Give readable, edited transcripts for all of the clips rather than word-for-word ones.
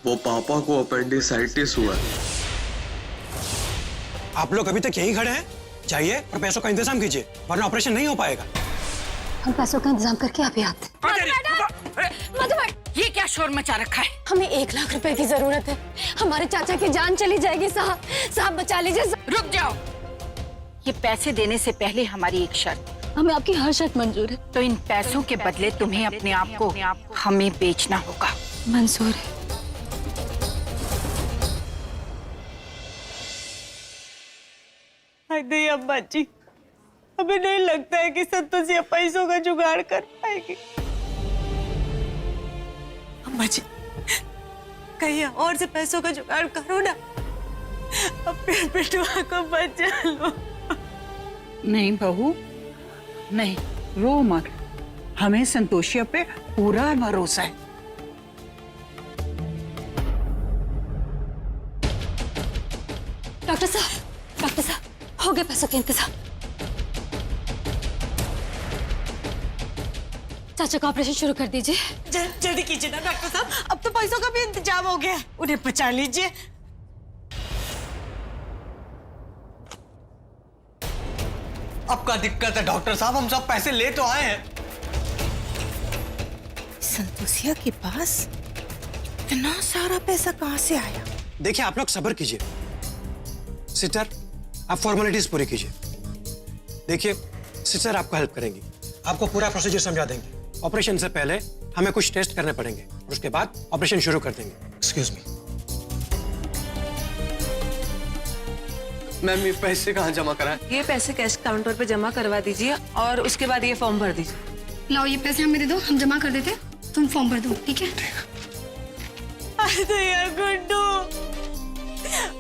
वो पापा को अपेंडिसाइटिस हुआ है। आप लोग अभी तक यहीं खड़े हैं? जाइए और पैसों का इंतजाम कीजिए, वरना ऑपरेशन नहीं हो पाएगा। हम पैसों का इंतजाम करके अभी आते मधु, ये क्या शोर मचा रखा है? हमें 1 लाख रुपए की जरूरत है। हमारे चाचा की जान चली जाएगी। साहब, साहब बचा लीजिए। रुक जाओ। ये पैसे देने से पहले हमारी एक शर्त। हमें आपकी हर शर्त मंजूर है। तो इन पैसों के बदले तुम्हें अपने आप को हमें बेचना होगा। मंजूर है। नहीं अम्मा जी, हमें नहीं लगता है कि संतोषिया पैसों का जुगाड़ कर पाएगी। अम्मा जी, कहीं और से पैसों का जुगाड़ करो ना, अपने बेटवा को बचा लो। नहीं बहू, नहीं, रो मत। हमें संतोषिया पे पूरा भरोसा है। डॉक्टर साहब, हो गए पैसों के इंतजाम। चाचा का ऑपरेशन शुरू कर दीजिए। जल्दी कीजिए ना डॉक्टर साहब, अब तो पैसों का भी इंतजाम हो गया। उन्हें बचा लीजिए। अब क्या दिक्कत है डॉक्टर साहब? हम सब पैसे ले तो आए हैं। संतोषिया के पास इतना सारा पैसा कहां से आया? देखिए, आप लोग सब्र कीजिए। सिस्टर, आप फॉर्मेलिटीज पूरी कीजिए। देखिए, सिस्टर आपको हेल्प करेंगी, आपको पूरा प्रोसीजर समझा देंगे। ऑपरेशन से पहले हमें कुछ टेस्ट करने पड़ेंगे, उसके बाद ऑपरेशन शुरू कर देंगे। Excuse me. मैम, ये पैसे कहाँ जमा कराएं? ये पैसे कैश काउंटर पे जमा करवा दीजिए और उसके बाद ये फॉर्म भर दीजिए। लाओ, ये पैसे हमें दे दो, हम जमा कर देते हैं, तुम फॉर्म भर दो। ठीक है? अरे यार गुड्डू,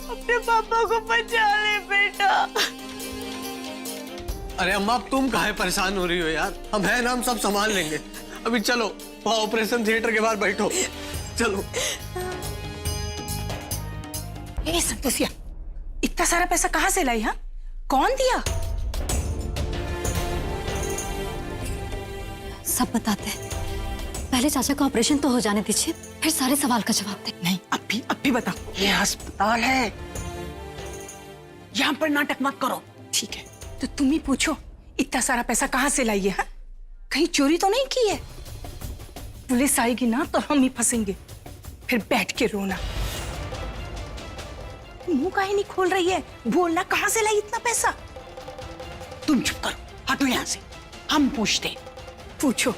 अपने पापा को बचा ले बेटा। अरे अम्मा, अब तुम काहे परेशान हो रही हो यार? हम हैं ना, हम सब संभाल लेंगे। अभी चलो, वहाँ ऑपरेशन थिएटर के बाहर बैठो। चलो। ए संतोषिया, इतना सारा पैसा कहाँ से लाई? हाँ, कौन दिया? सब बताते हैं। पहले चाचा का ऑपरेशन तो हो जाने दीजिए, फिर सारे सवाल का जवाब दे। नहीं, अब भी बताओ। ये अस्पताल है, यहाँ पर नाटक मत करो। ठीक है, तो तुम ही पूछो, इतना सारा पैसा कहाँ से लाई है? हाँ? कहीं चोरी तो नहीं की है? पुलिस आएगी ना तो हम ही फंसेंगे, फिर बैठ के रोना। मुंह काहे नहीं खोल रही है? बोलना, कहाँ से लाई इतना पैसा? तुम चुप करो, हटो यहाँ से, हम पूछते। पूछो।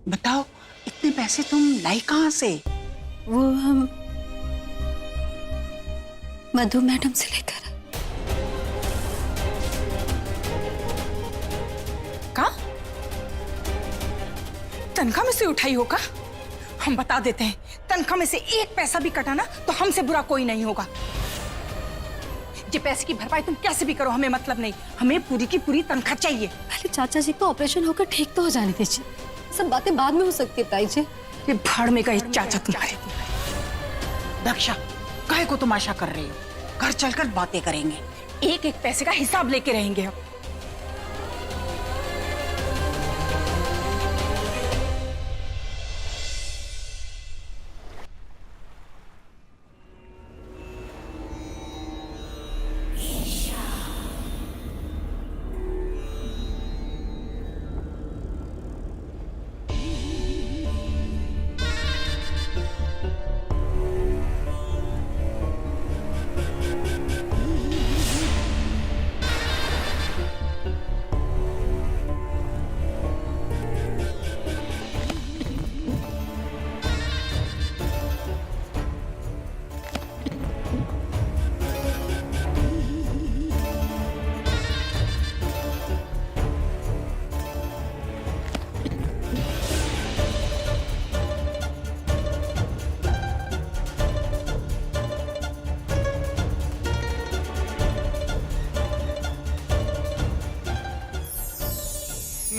बताओ, इतने पैसे तुम लाई कहाँ से? वो हम मधु मैडम से लेकर। का? तनख्वाह में से उठाई होगा? हम बता देते हैं, तनख्वाह में से 1 पैसा भी कटा ना तो हमसे बुरा कोई नहीं होगा। ये पैसे की भरपाई तुम कैसे भी करो, हमें मतलब नहीं। हमें पूरी की पूरी तनख्वाह चाहिए। पहले चाचा जी का ऑपरेशन होकर ठीक तो हो जाने दीजिए, सब बातें बाद में हो सकती है। ताई जी, ये भाड़ में गई चाचा तुम्हारे। दक्षा, काहे को तमाशा कर रही हो? घर चलकर बातें करेंगे, 1-1 पैसे का हिसाब लेके रहेंगे हम।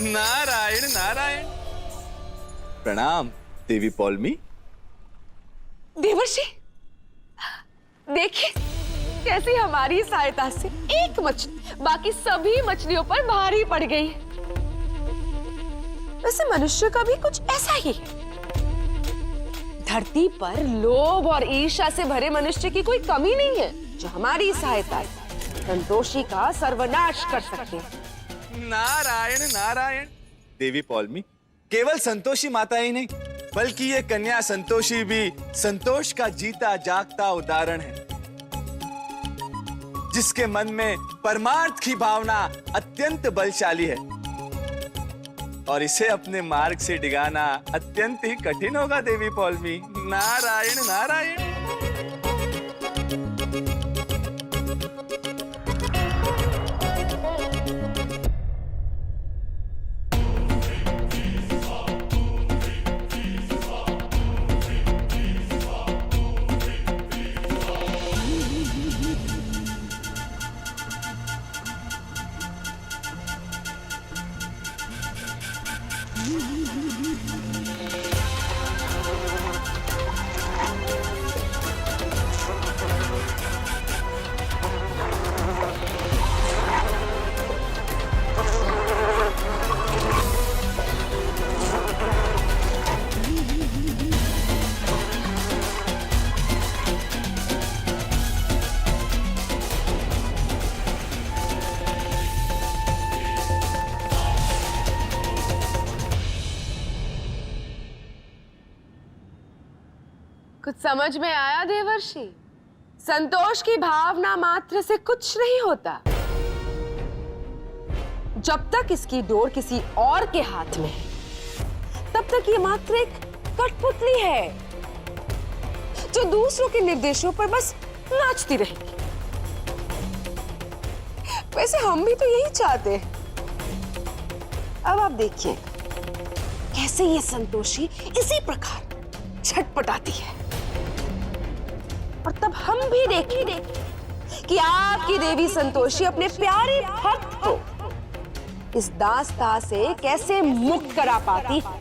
नारायण नारायण। प्रणाम देवी पौलमी। देवर्षि, देखिए कैसी हमारी सहायता से एक मछली बाकी सभी मछलियों पर भारी पड़ गई। वैसे मनुष्य का भी कुछ ऐसा ही है। धरती पर लोभ और ईर्ष्या से भरे मनुष्य की कोई कमी नहीं है जो हमारी सहायता से संतोषी का सर्वनाश कर सकते हैं। नारायण नारायण। देवी पौलमी, केवल संतोषी माता ही नहीं बल्कि ये कन्या संतोषी भी संतोष का जीता जागता उदाहरण है, जिसके मन में परमार्थ की भावना अत्यंत बलशाली है और इसे अपने मार्ग से डिगाना अत्यंत ही कठिन होगा। देवी पौलमी, नारायण नारायण। कुछ समझ में आया देवर्षि? संतोष की भावना मात्र से कुछ नहीं होता। जब तक इसकी डोर किसी और के हाथ में है, तब तक ये मात्र एक कठपुतली है जो दूसरों के निर्देशों पर बस नाचती रहेगी। वैसे हम भी तो यही चाहते हैं। अब आप देखिए कैसे ये संतोषी इसी प्रकार छटपटाती है, और तब हम भी देखेंगे कि आपकी देवी संतोषी अपने प्यारे भक्त को इस दास्ता से कैसे मुक्त करा पाती है।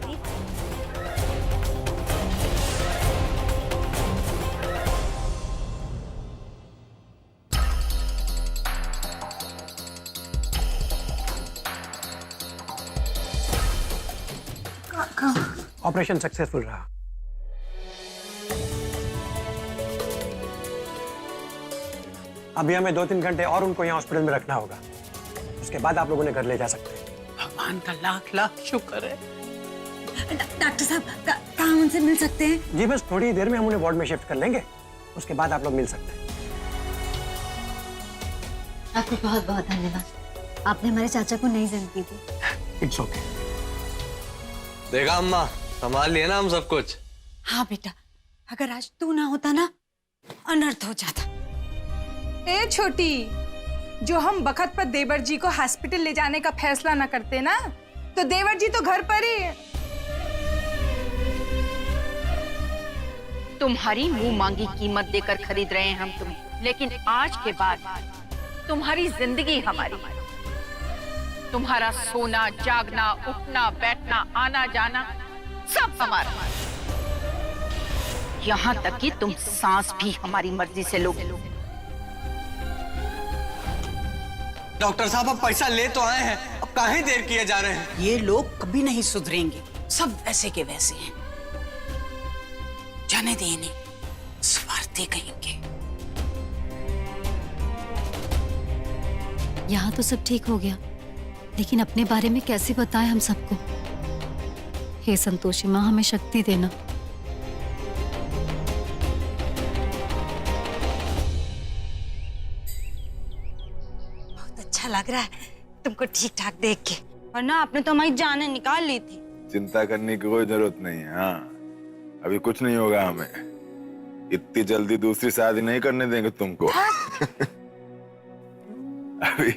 ऑपरेशन सक्सेसफुल रहा। अभी हमें 2-3 घंटे और उनको यहाँ हॉस्पिटल में रखना होगा। उसके बाद आप लोगों ने घर ले जा सकते हैं। भगवान का लाख लाख शुक्र है। डॉक्टर साहब कहाँ उनसे मिल सकते हैं? जी बस थोड़ी देर में हम उन्हें वार्ड में शिफ्ट कर लेंगे, उसके बाद आप लोग मिल सकते हैं। आपको बहुत बहुत धन्यवाद, आपने हमारे चाचा को नई जिंदगी दी। It's okay. देखा अम्मा, संभाल लिया ना हम सब कुछ। हाँ बेटा, अगर आज तू ना होता ना, अनर्थ हो जाता। ए छोटी, जो हम बखत पर देवर जी को हॉस्पिटल ले जाने का फैसला ना करते ना, तो देवर जी तो घर पर ही। तुम्हारी मुंह मांगी कीमत देकर खरीद रहे हैं हम तुम्हें, लेकिन आज के बाद तुम्हारी जिंदगी हमारी। तुम्हारा सोना, जागना, उठना, बैठना, आना जाना सब हमारा। यहाँ तक कि तुम सांस भी हमारी मर्जी से लोगे। डॉक्टर साहब, अब पैसा ले तो आए हैं, अब काहे देर किए जा रहे हैं? ये लोग कभी नहीं सुधरेंगे, सब ऐसे के वैसे हैं। जाने दे इन्हें, स्वार्थी कहेंगे। यहाँ तो सब ठीक हो गया, लेकिन अपने बारे में कैसे बताएं हम सबको? हे संतोषी माँ, हमें शक्ति देना। अच्छा लग रहा है तुमको ठीक ठाक देख के, वरना आपने तो हमारी जान निकाल ली थी। चिंता करने की कोई जरूरत नहीं है। हाँ, अभी कुछ नहीं होगा हमें। इतनी जल्दी दूसरी शादी नहीं करने देंगे तुमको। अभी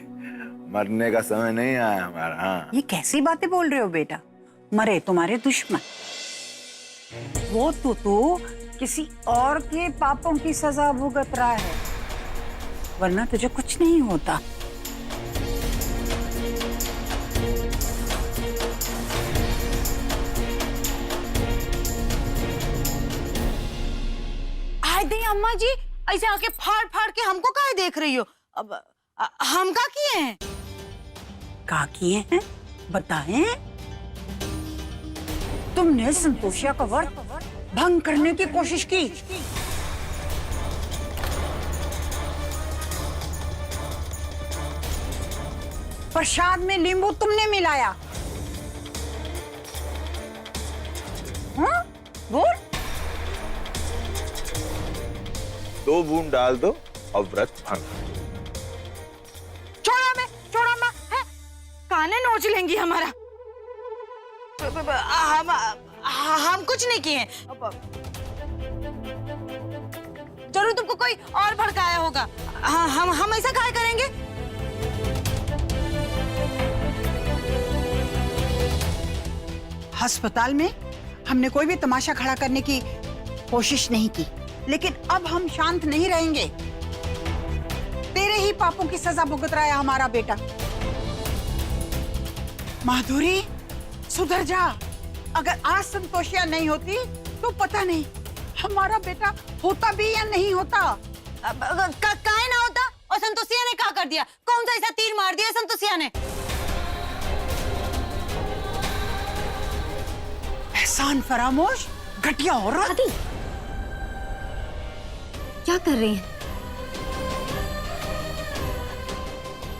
मरने का समय नहीं आया हमारा। हाँ, ये कैसी बातें बोल रहे हो बेटा? मरे तुम्हारे दुश्मन, वो तो किसी और के पापों की सजा भुगत रहा है, वरना तुझे कुछ नहीं होता। अम्मा जी, ऐसे आके फाड़ फाड़ के हमको काहे देख रही हो? अब हम का किए हैं? का किए हैं बताएं? तुमने संतोषिया का व्रत भंग करने की कोशिश की। प्रसाद में नींबू तुमने मिलाया। हाँ? बोल। 2 बूंद डाल दो और व्रत भंग। छोड़ा मैं है? काने नोच लेंगी हमारा। हम कुछ नहीं किए। जरूर तुमको कोई और भड़काया होगा। हम ऐसा काहे करेंगे? अस्पताल में हमने कोई भी तमाशा खड़ा करने की कोशिश नहीं की, लेकिन अब हम शांत नहीं रहेंगे। तेरे ही पापों की सजा भुगत रहा है हमारा बेटा। माधुरी, सुधर जा। अगर आज संतोषिया नहीं होती तो पता नहीं हमारा बेटा होता भी या नहीं होता। काहे ना होता? और संतोषिया ने क्या कर दिया? कौन सा ऐसा तीर मार दिया संतोषिया ने? एहसान फरामोश, घटिया औरत। क्या कर रही हैं?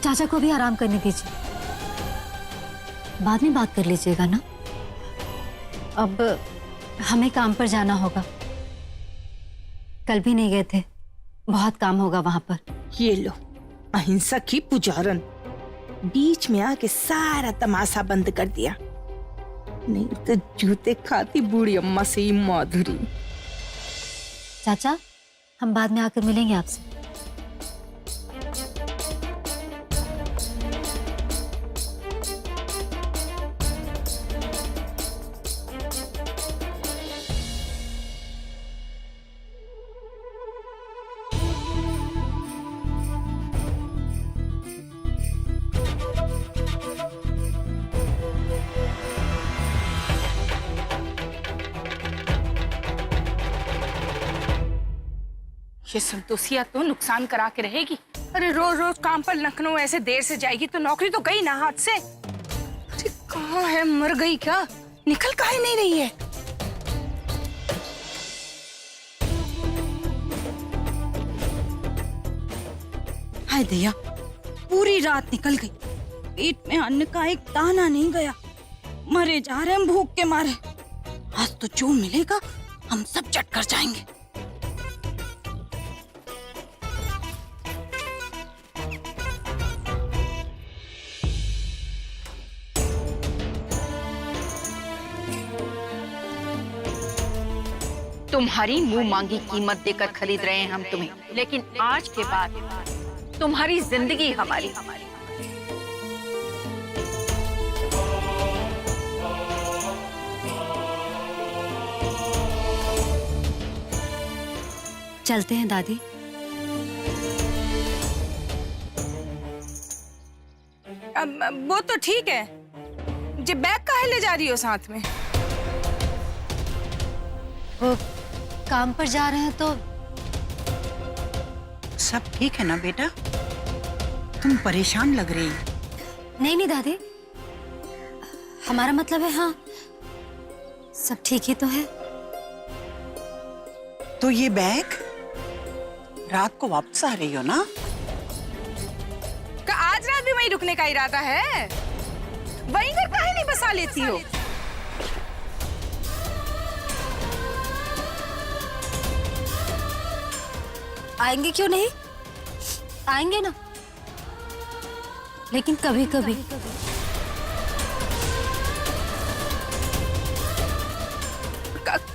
चाचा को भी आराम करने दीजिए, बाद में बात कर लीजिएगा ना। अब हमें काम पर जाना होगा, कल भी नहीं गए थे, बहुत काम होगा वहां पर। ये लो, अहिंसा की पुजारन बीच में आके सारा तमाशा बंद कर दिया, नहीं तो जूते खाती बूढ़ी अम्मा से ही माधुरी। चाचा, हम बाद में आकर मिलेंगे आपसे। ये संतोषिया तो नुकसान करा के रहेगी। अरे रोज रोज काम पर लखनऊ ऐसे देर से जाएगी तो नौकरी तो गई ना हाथ से। अरे कहाँ है, मर गई क्या? निकल काहे नहीं रही है? हाय दया, पूरी रात निकल गई, पेट में अन्न का एक दाना नहीं गया, मरे जा रहे हम भूख के मारे। आज तो जो मिलेगा हम सब चट कर जाएंगे। तुम्हारी मुंह मांगी कीमत देकर खरीद रहे हैं हम तुम्हें, लेकिन आज के बाद तुम्हारी जिंदगी हमारी। चलते हैं दादी। अब वो तो ठीक है, जे बैग काहे ले जा रही हो साथ में? वो काम पर जा रहे हैं तो। सब ठीक है ना बेटा? तुम परेशान लग रही हो। नहीं नहीं दादी, हमारा मतलब है हाँ, सब ठीक ही तो है। तो ये बैग रात को वापस आ रही हो ना? का आज रात भी वहीं रुकने का इरादा है? वहीं घर काहे नहीं बसा लेती हो? आएंगे क्यों नहीं, आएंगे ना, लेकिन कभी कभी।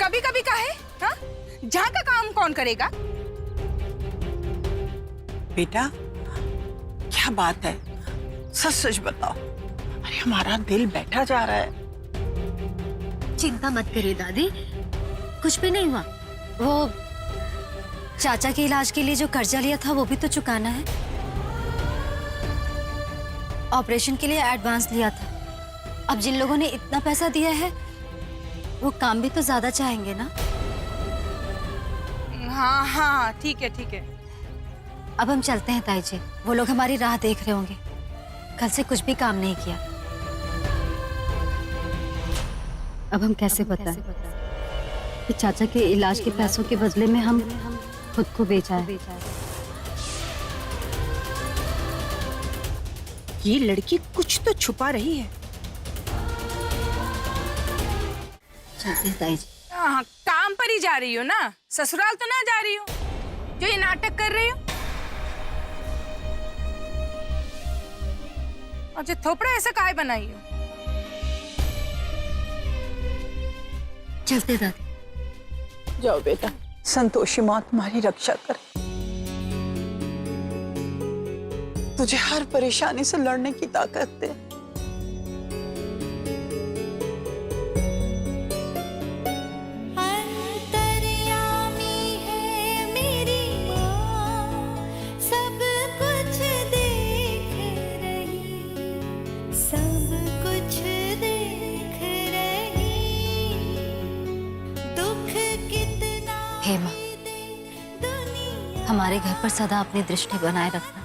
कभी कभी काहे? हाँ? जहाँ का काम कौन करेगा? बेटा क्या बात है, सच सच बताओ। अरे हमारा दिल बैठा जा रहा है। चिंता मत करिए दादी, कुछ भी नहीं हुआ। वो चाचा के इलाज के लिए जो कर्जा लिया था वो भी तो चुकाना है, ऑपरेशन के लिए एडवांस लिया था। अब जिन लोगों ने इतना पैसा दिया है वो काम भी तो ज्यादा चाहेंगे ना। हाँ हाँ ठीक है ठीक है। अब हम चलते हैं ताई जी, वो लोग हमारी राह देख रहे होंगे। कल से कुछ भी काम नहीं किया। अब हम कैसे बताएं कि चाचा के इलाज के पैसों के बदले में हम खुद को बेचा है। ये लड़की कुछ तो छुपा रही है। चलते ताई जी। हाँ, काम पर ही जा रही हो ना, ससुराल तो ना जा रही हो जो ये नाटक कर रही हो। और जो थोपड़ा ऐसा काहे बनाई हो? चलते दादी। जाओ बेटा, संतोषी माँ तुम्हारी रक्षा कर। तुझे हर परेशानी से लड़ने की ताकत दे। हे माँ, हमारे घर पर सदा अपनी दृष्टि बनाए रखना।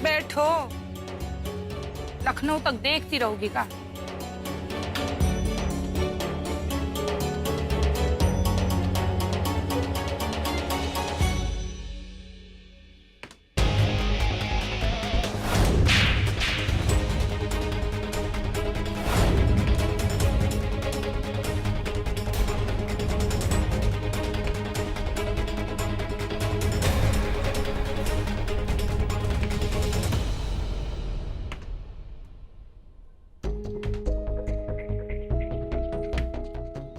बैठो, लखनऊ तक देखती रहोगी का?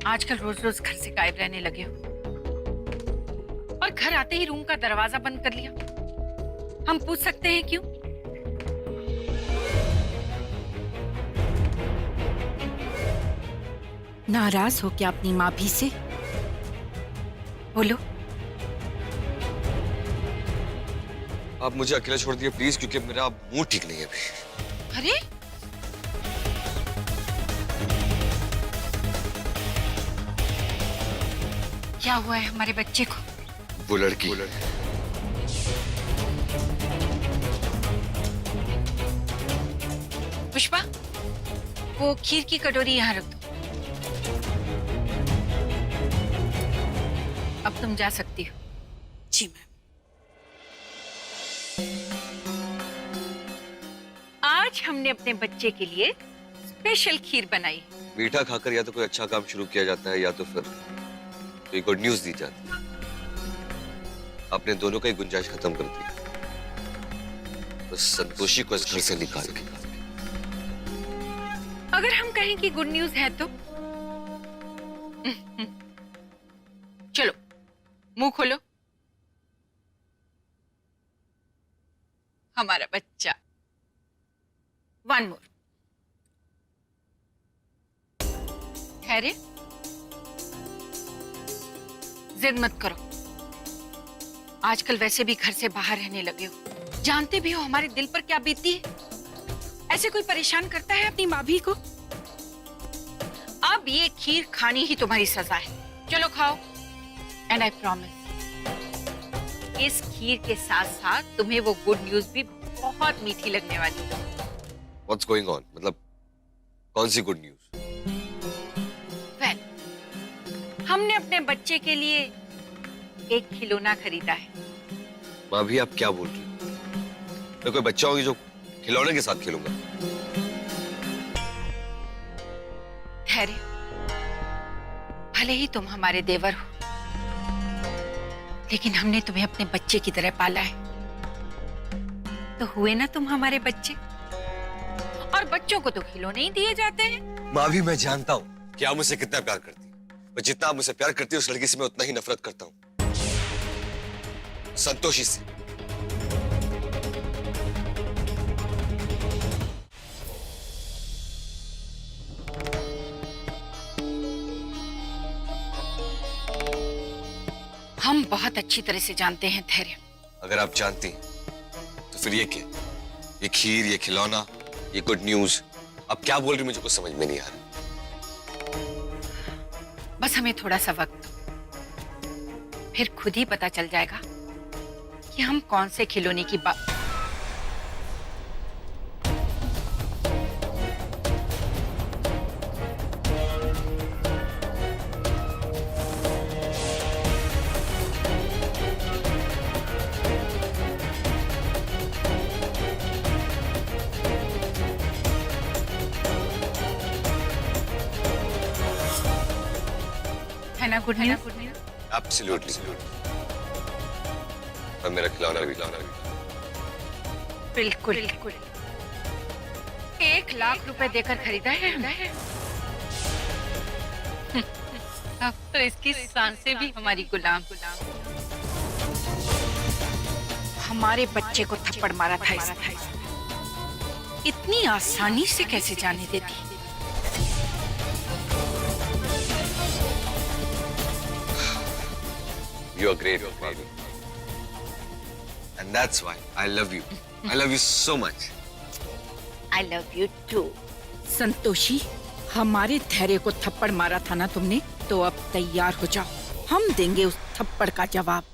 आजकल रोज रोज घर से गायब रहने लगे हो और घर आते ही रूम का दरवाजा बंद कर लिया। हम पूछ सकते हैं क्यों? नाराज हो क्या अपनी माँ भी से? बोलो। आप मुझे अकेला छोड़ दिए प्लीज, क्योंकि मेरा मूड ठीक नहीं है अभी। अरे क्या हुआ है हमारे बच्चे को? वो लड़की पुष्पा, वो खीर की कटोरी यहाँ रख दो। अब तुम जा सकती हो। जी मैम। आज हमने अपने बच्चे के लिए स्पेशल खीर बनाई। मीठा खाकर या तो कोई अच्छा काम शुरू किया जाता है या तो फिर कोई गुड न्यूज दी जाती है। आपने दोनों का ही गुंजाइश खत्म कर दी। तो संतोषी को इस घर से निकाल के। अगर हम कहें कि गुड न्यूज है तो चलो मुंह खोलो। हमारा बच्चा। One more. ठहरे, जिद मत करो। आजकल वैसे भी घर से बाहर रहने लगे हो, जानते भी हो हमारे दिल पर क्या बीतती है। ऐसे कोई परेशान करता है अपनी माँ भी को? अब ये खीर खानी ही तुम्हारी सजा है। चलो खाओ। एंड आई प्रॉमिस, इस खीर के साथ साथ तुम्हें वो गुड न्यूज भी बहुत मीठी लगने वाली है। What's going on? मतलब कौन सी गुड न्यूज? हमने अपने बच्चे के लिए एक खिलौना खरीदा है। माँ भी आप क्या बोल रही हो? मैं कोई बच्चा होगी जो खिलौने के साथ खेलूंगा? ठहरे, भले ही तुम हमारे देवर हो, लेकिन हमने तुम्हें अपने बच्चे की तरह पाला है। तो हुए ना तुम हमारे बच्चे। और बच्चों को तो खिलौने ही दिए जाते हैं। माँ भी मैं जानता हूँ कि आप मुझसे कितना प्यार करती हैं। मैं जितना आप मुझसे प्यार करती है उस लड़की से मैं उतना ही नफरत करता हूँ, संतोषी से। हम हम बहुत अच्छी तरह से जानते हैं धैर्य। अगर आप जानती तो फिर ये क्या? ये खीर, ये खिलौना, ये गुड न्यूज, अब क्या बोल रही मुझे कुछ समझ में नहीं आ रहा। बस हमें थोड़ा सा वक्त, फिर खुद ही पता चल जाएगा कि हम कौन से खिलौने की बात। है ना गुड न्यूज? एब्सोल्युटली। और मेरा खिलौना भी। बिल्कुल। 1 लाख रुपए देकर खरीदा है हमने। अब तो इसकी सांसें भी हमारी गुलाम। हमारे बच्चे को थप्पड़ मारा था इसने। इतनी आसानी से कैसे जाने देती? You are great, baby. And that's why I love you. I love you so much. I love you too. Santoshi, हमारे धैर्य को थप्पड़ मारा था ना तुमने, तो अब तैयार हो जाओ, हम देंगे उस थप्पड़ का जवाब।